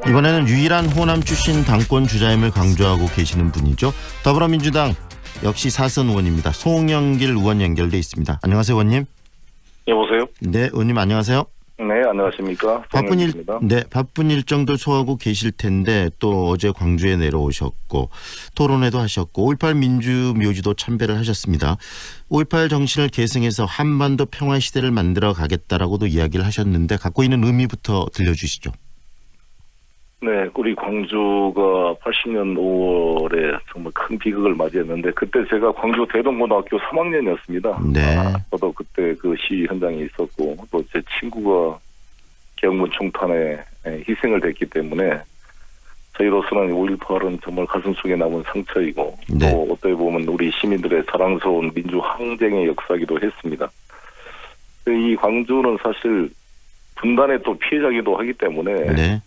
이번에는 유일한 호남 출신 당권 주자임을 강조하고 계시는 분이죠. 더불어민주당 역시 사선 의원입니다. 송영길 의원 연결돼 있습니다. 안녕하세요, 의원님. 여보세요? 네, 의원님 안녕하세요. 네, 안녕하십니까? 송영길입니다. 바쁜 일정들 소화하고 계실 텐데 또 어제 광주에 내려오셨고 토론회도 하셨고 5.18 민주묘지도 참배를 하셨습니다. 5.18 정신을 계승해서 한반도 평화 시대를 만들어 가겠다라고도 이야기를 하셨는데 갖고 있는 의미부터 들려주시죠. 네, 우리 광주가 80년 5월에 정말 큰 비극을 맞이했는데 그때 제가 광주 대동고등학교 3학년이었습니다. 네. 저도 그때 그 시위 현장에 있었고 또 제 친구가 경문 총탄에 희생을 했기 때문에 저희로서는 5.18은 정말 가슴속에 남은 상처이고 네. 또 어떻게 보면 우리 시민들의 자랑스러운 민주 항쟁의 역사이기도 했습니다. 이 광주는 사실 분단의 또 피해자이기도 하기 때문에 네.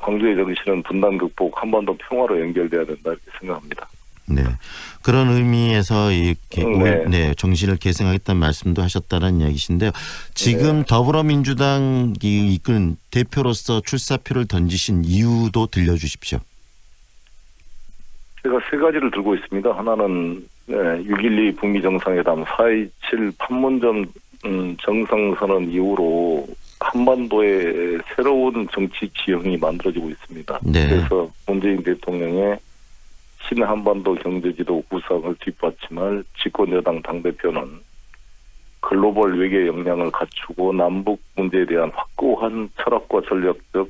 광주의 정신은 분단 극복, 한반도 평화로 연결돼야 된다 이렇게 생각합니다. 네, 그런 의미에서 네. 정신을 계승하겠다는 말씀도 하셨다는 이야기신데요. 지금 더불어민주당이 이끈 대표로서 출사표를 던지신 이유도 들려주십시오. 제가 세 가지를 들고 있습니다. 하나는 6.12 북미 정상회담, 4.27 판문점 정상선언 이후로 한반도에 새로운 정치 지형이 만들어지고 있습니다. 네. 그래서 문재인 대통령의 신한반도 경제지도 구상을 뒷받침할 집권여당 당대표는 글로벌 외교 역량을 갖추고 남북 문제에 대한 확고한 철학과 전략적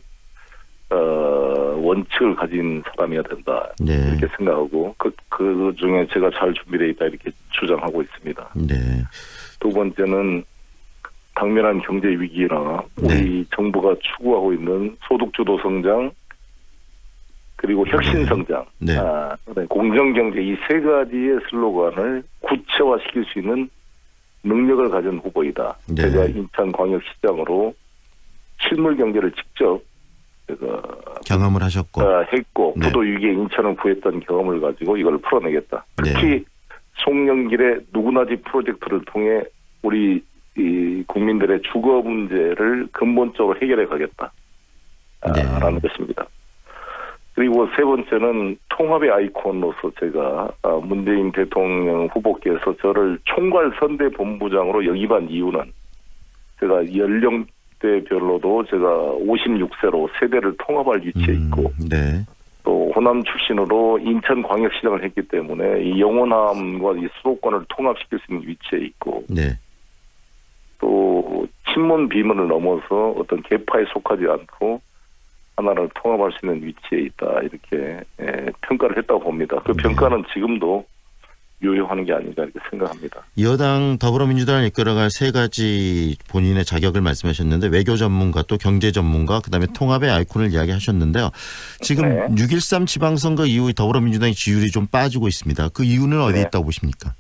원칙을 가진 사람이어야 된다. 네. 이렇게 생각하고 그 중에 제가 잘 준비되어 있다 이렇게 주장하고 있습니다. 네. 두 번째는 당면한 경제 위기나 우리 정부가 추구하고 있는 소득주도 성장 그리고 혁신 성장, 네. 공정경제 이 세 가지의 슬로건을 구체화시킬 수 있는 능력을 가진 후보이다. 네. 제가 인천광역시장으로 실물 경제를 직접 경험을 하셨고 했고 네. 부도 위기에 인천을 구했던 경험을 가지고 이걸 풀어내겠다. 특히 네. 송영길의 누구나지 프로젝트를 통해 우리 이 국민들의 주거 문제를 근본적으로 해결해 가겠다. 라는 것입니다. 그리고 세 번째는 통합의 아이콘으로서 제가 문재인 대통령 후보께서 저를 총괄선대본부장으로 역임한 이유는 제가 연령대별로도 제가 56세로 세대를 통합할 위치에 있고 네. 또 호남 출신으로 인천광역시장을 했기 때문에 이 영호남과 이 수도권을 통합시킬 수 있는 위치에 있고 네. 또 친문 비문을 넘어서 어떤 계파에 속하지 않고 하나를 통합할 수 있는 위치에 있다 이렇게 평가를 했다고 봅니다. 그 평가는 지금도 유효하는 게 아닌가 이렇게 생각합니다. 여당 더불어민주당을 이끌어갈 세 가지 본인의 자격을 말씀하셨는데 외교 전문가 또 경제 전문가 그다음에 통합의 아이콘을 이야기하셨는데요. 지금 6.13 지방선거 이후 더불어민주당의 지지율이 좀 빠지고 있습니다. 그 이유는 어디에 있다고 보십니까?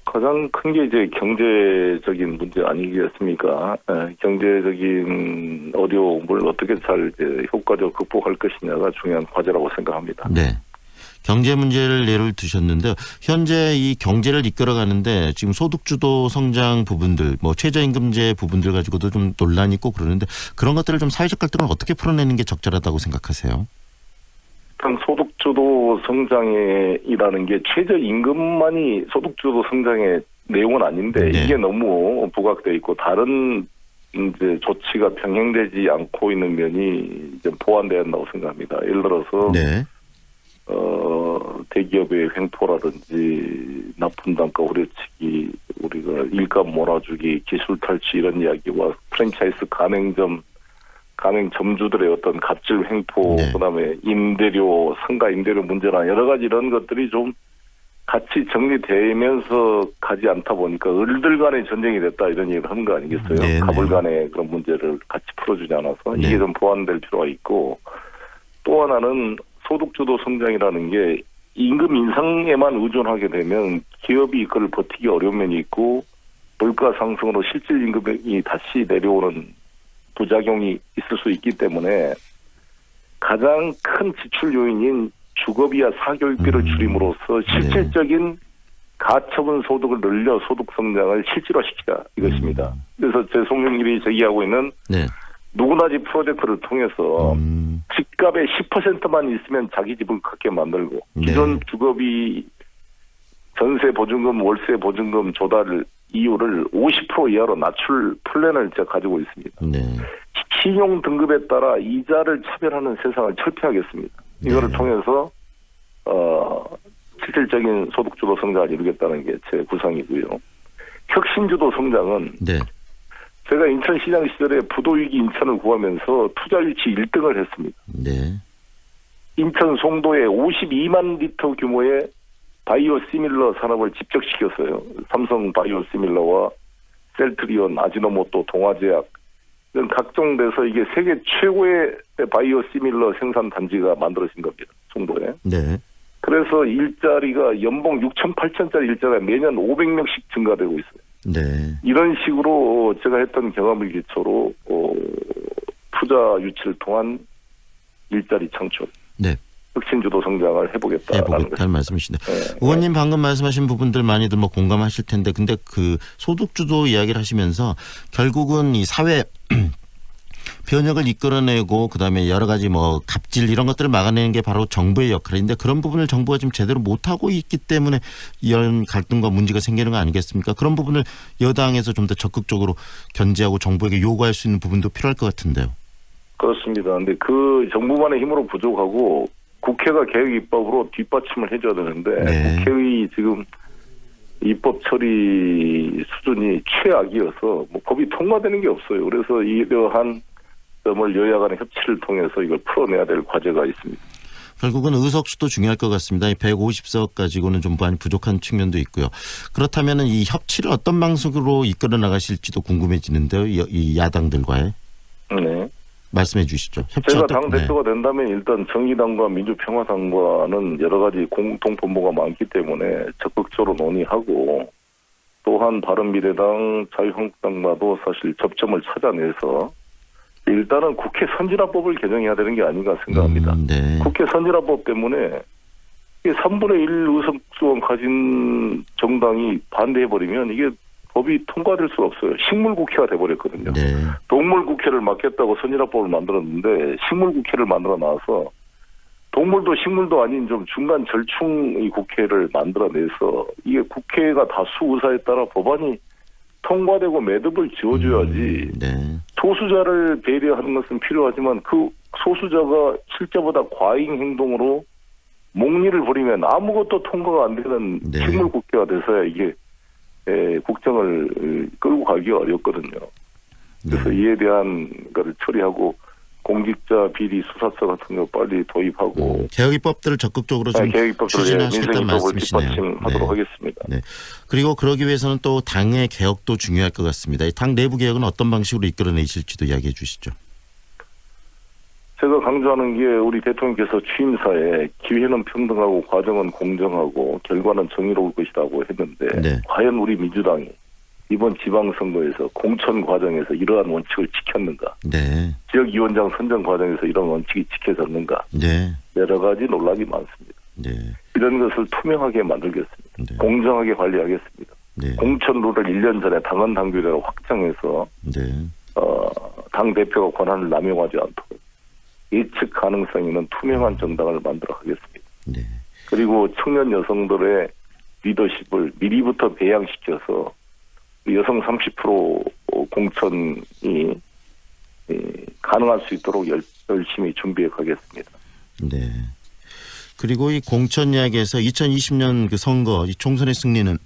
가장 큰 게 이제 경제적인 문제 아니겠습니까? 경제적인 어려움을 어떻게 잘 이제 효과적으로 극복할 것이냐가 중요한 과제라고 생각합니다. 네. 경제 문제를 예를 드셨는데 현재 이 경제를 이끌어가는데 지금 소득주도 성장 부분들 뭐 최저임금제 부분들 가지고도 좀 논란이 있고 그러는데 그런 것들을 좀 사회적 갈등을 어떻게 풀어내는 게 적절하다고 생각하세요? 소득주도 성장이라는 게 최저임금만이 소득주도 성장의 내용은 아닌데 이게 너무 부각돼 있고 다른 이제 조치가 병행되지 않고 있는 면이 좀 보완돼야 한다고 생각합니다. 예를 들어서 대기업의 횡포라든지 납품 단가 우려치기, 우리가 일감 몰아주기, 기술 탈취 이런 이야기와 프랜차이즈 가맹점주들의 어떤 갑질 횡포, 그다음에 임대료, 상가 임대료 문제나 여러 가지 이런 것들이 좀 같이 정리되면서 가지 않다 보니까 을들 간의 전쟁이 됐다 이런 얘기를 하는 거 아니겠어요? 갑을 간의 그런 문제를 같이 풀어주지 않아서 이게 좀 보완될 필요가 있고 또 하나는 소득주도 성장이라는 게 임금 인상에만 의존하게 되면 기업이 그걸 버티기 어려운 면이 있고 물가 상승으로 실질 임금이 다시 내려오는 부작용이 있을 수 있기 때문에 가장 큰 지출 요인인 주거비와 사교육비를 줄임으로써 실질적인 가처분 소득을 늘려 소득 성장을 실질화시키자 이것입니다. 그래서 제 송영길이 제기하고 있는 누구나 집 프로젝트를 통해서 집값의 10%만 있으면 자기 집을 갖게 만들고 기존 주거비 전세 보증금, 월세 보증금 조달 이율을 50% 이하로 낮출 플랜을 제가 가지고 있습니다. 네. 신용 등급에 따라 이자를 차별하는 세상을 철폐하겠습니다. 이거를 통해서 실질적인 소득주도 성장을 이루겠다는 게 제 구상이고요. 혁신주도 성장은 네. 제가 인천시장 시절에 부도위기 인천을 구하면서 투자유치 1등을 했습니다. 네. 인천 송도에 52만 리터 규모의 바이오 시밀러 산업을 집적시켰어요. 삼성 바이오 시밀러와 셀트리온, 아지노모토, 동아제약 이런 각종 데서 이게 세계 최고의 바이오 시밀러 생산 단지가 만들어진 겁니다. 송도에. 네. 그래서 일자리가 연봉 6천, 8천짜리 일자리가 매년 500명씩 증가되고 있어요. 네. 이런 식으로 제가 했던 경험을 기초로 투자 유치를 통한 일자리 창출, 네. 혁신주도 성장을 해보겠다는 말씀이신데 네. 의원님 방금 말씀하신 부분들 많이들 뭐 공감하실 텐데 근데 그 소득주도 이야기를 하시면서 결국은 이 사회 변혁을 이끌어내고 그다음에 여러 가지 뭐 갑질 이런 것들을 막아내는 게 바로 정부의 역할인데 그런 부분을 정부가 지금 제대로 못하고 있기 때문에 이런 갈등과 문제가 생기는 거 아니겠습니까? 그런 부분을 여당에서 좀 더 적극적으로 견제하고 정부에게 요구할 수 있는 부분도 필요할 것 같은데요. 그렇습니다. 근데 그 정부만의 힘으로 부족하고 국회가 개혁 입법으로 뒷받침을 해줘야 되는데 네. 국회의 지금 입법 처리 수준이 최악이어서 뭐 법이 통과되는 게 없어요. 그래서 이러한 점을 여야 간의 협치를 통해서 이걸 풀어내야 될 과제가 있습니다. 결국은 의석수도 중요할 것 같습니다. 150석 가지고는 좀 많이 부족한 측면도 있고요. 그렇다면 이 협치를 어떤 방식으로 이끌어 나가실지도 궁금해지는데요. 이 야당들과의. 네. 말씀해 주시죠. 제가 당대표가 된다면 일단 정의당과 민주평화당과는 여러 가지 공통 분모가 많기 때문에 적극적으로 논의하고 또한 바른미래당, 자유한국당과도 사실 접점을 찾아내서 일단은 국회 선진화법을 개정해야 되는 게 아닌가 생각합니다. 네. 국회 선진화법 때문에 3분의 1 의석수원 가진 정당이 반대해버리면 이게 법이 통과될 수가 없어요. 식물국회가 돼버렸거든요. 네. 동물국회를 맡겠다고 선진화법을 만들었는데 식물국회를 만들어 놔서 동물도 식물도 아닌 좀 중간 절충의 국회를 만들어내서 이게 국회가 다수 의사에 따라 법안이 통과되고 매듭을 지어줘야지 네. 소수자를 배려하는 것은 필요하지만 그 소수자가 실제보다 과잉 행동으로 목리를 부리면 아무것도 통과가 안 되는 네. 식물국회가 돼서야 이게 국정을 끌고 가기가 어렵거든요. 그래서 네. 이에 대한 거를 처리하고 공직자 비리 수사처 같은 거 빨리 도입하고 개혁입법들을 적극적으로 좀 추진하시겠다는 말씀이시네요. 뒷받침하도록 하겠습니다. 네. 그리고 그러기 위해서는 또 당의 개혁도 중요할 것 같습니다. 이 당 내부 개혁은 어떤 방식으로 이끌어내실지도 이야기해 주시죠. 제가 강조하는 게 우리 대통령께서 취임사에 기회는 평등하고 과정은 공정하고 결과는 정의로울 것이라고 했는데 네. 과연 우리 민주당이 이번 지방선거에서 공천 과정에서 이러한 원칙을 지켰는가? 네. 지역위원장 선정 과정에서 이런 원칙이 지켜졌는가? 네. 여러 가지 논란이 많습니다. 네. 이런 것을 투명하게 만들겠습니다. 네. 공정하게 관리하겠습니다. 네. 공천 룰을 1년 전에 당헌 당규대로 확정해서 네. 당대표가 권한을 남용하지 않도록 예측 가능성 있는 투명한 정당을 만들어 가겠습니다. 네. 그리고 청년 여성들의 리더십을 미리부터 배양시켜서 여성 30% 공천이 가능할 수 있도록 열심히 준비해 가겠습니다. 네. 그리고 이 공천 이야기에서 2020년 그 선거 이 총선의 승리는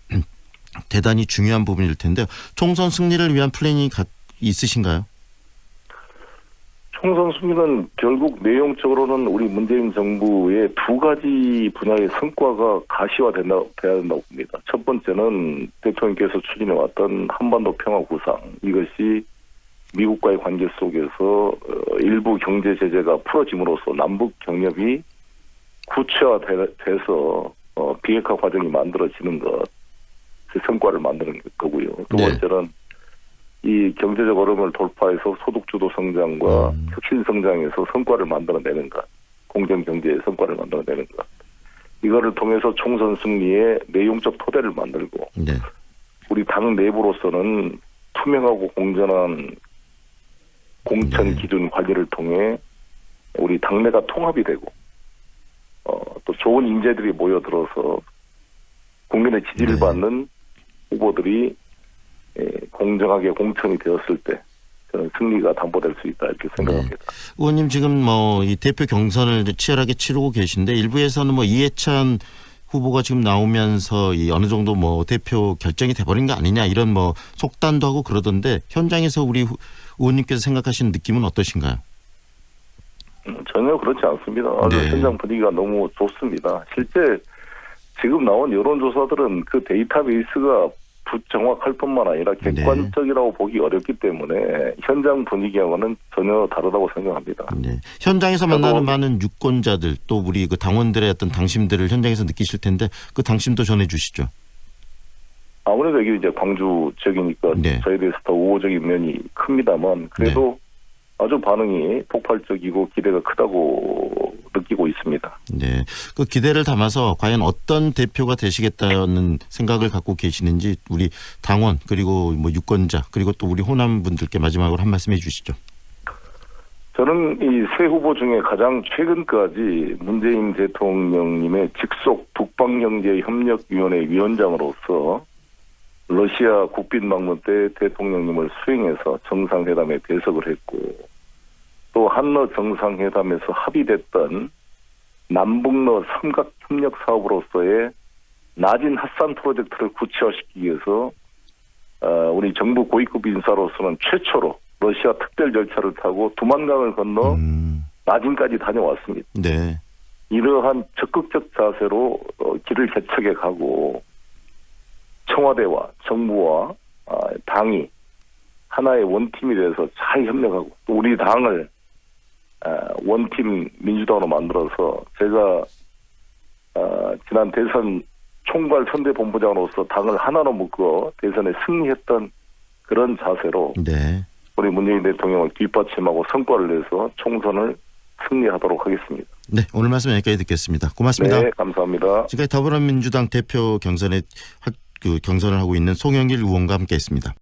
대단히 중요한 부분일 텐데요. 총선 승리를 위한 플랜이 있으신가요? 총선 승리는 결국 내용적으로는 우리 문재인 정부의 두 가지 분야의 성과가 가시화돼야 된다고 봅니다. 첫 번째는 대통령께서 추진해왔던 한반도 평화 구상, 이것이 미국과의 관계 속에서 일부 경제 제재가 풀어짐으로써 남북 경협이 구체화돼서 비핵화 과정이 만들어지는 것, 그 성과를 만드는 거고요. 두 번째는 이 경제적 어려움을 돌파해서 소득주도 성장과 혁신 성장에서 성과를 만들어내는 것, 공정경제의 성과를 만들어내는 것. 이거를 통해서 총선 승리의 내용적 토대를 만들고 우리 당 내부로서는 투명하고 공정한 공천 기준 관리를 통해 우리 당내가 통합이 되고 또 좋은 인재들이 모여들어서 국민의 지지를 받는 후보들이 공정하게 공천이 되었을 때 저는 승리가 담보될 수 있다 이렇게 생각합니다. 의원님 지금 뭐 이 대표 경선을 치열하게 치르고 계신데 일부에서는 뭐 이해찬 후보가 지금 나오면서 이 어느 정도 뭐 대표 결정이 돼버린 거 아니냐 이런 뭐 속단도 하고 그러던데 현장에서 우리 의원님께서 생각하시는 느낌은 어떠신가요? 전혀 그렇지 않습니다. 아주 현장 분위기가 너무 좋습니다. 실제 지금 나온 여론조사들은 그 데이터베이스가 부정확할 뿐만 아니라 객관적이라고 보기 어렵기 때문에 현장 분위기하고는 전혀 다르다고 생각합니다. 네. 현장에서 만나는 많은 유권자들 또 우리 그 당원들의 어떤 당심들을 현장에서 느끼실 텐데 그 당심도 전해 주시죠. 아무래도 여기 이제 광주 지역이니까 저에 대해서 더 우호적인 면이 큽니다만 그래도 아주 반응이 폭발적이고 기대가 크다고 느끼고 있습니다. 네, 그 기대를 담아서 과연 어떤 대표가 되시겠다는 생각을 갖고 계시는지 우리 당원 그리고 뭐 유권자 그리고 또 우리 호남 분들께 마지막으로 한 말씀 해주시죠. 저는 이 세 후보 중에 가장 최근까지 문재인 대통령님의 직속 북방경제협력위원회 위원장으로서 러시아 국빈 방문 때 대통령님을 수행해서 정상회담에 배석을 했고 또 한러 정상회담에서 합의됐던 남북러 삼각협력 사업으로서의 나진 핫산 프로젝트를 구체화시키기 위해서 우리 정부 고위급 인사로서는 최초로 러시아 특별 절차를 타고 두만강을 건너 나진까지 다녀왔습니다. 네. 이러한 적극적 자세로 길을 개척해 가고 청와대와 정부와 당이 하나의 원팀이 돼서 잘 협력하고 또 우리 당을 원팀 민주당으로 만들어서 제가 지난 대선 총괄 선대본부장으로서 당을 하나로 묶어 대선에 승리했던 그런 자세로 우리 문재인 대통령을 뒷받침하고 성과를 내서 총선을 승리하도록 하겠습니다. 네, 오늘 말씀 여기까지 듣겠습니다. 고맙습니다. 네, 감사합니다. 지금까지 더불어민주당 대표 경선을 하고 있는 송영길 의원과 함께했습니다.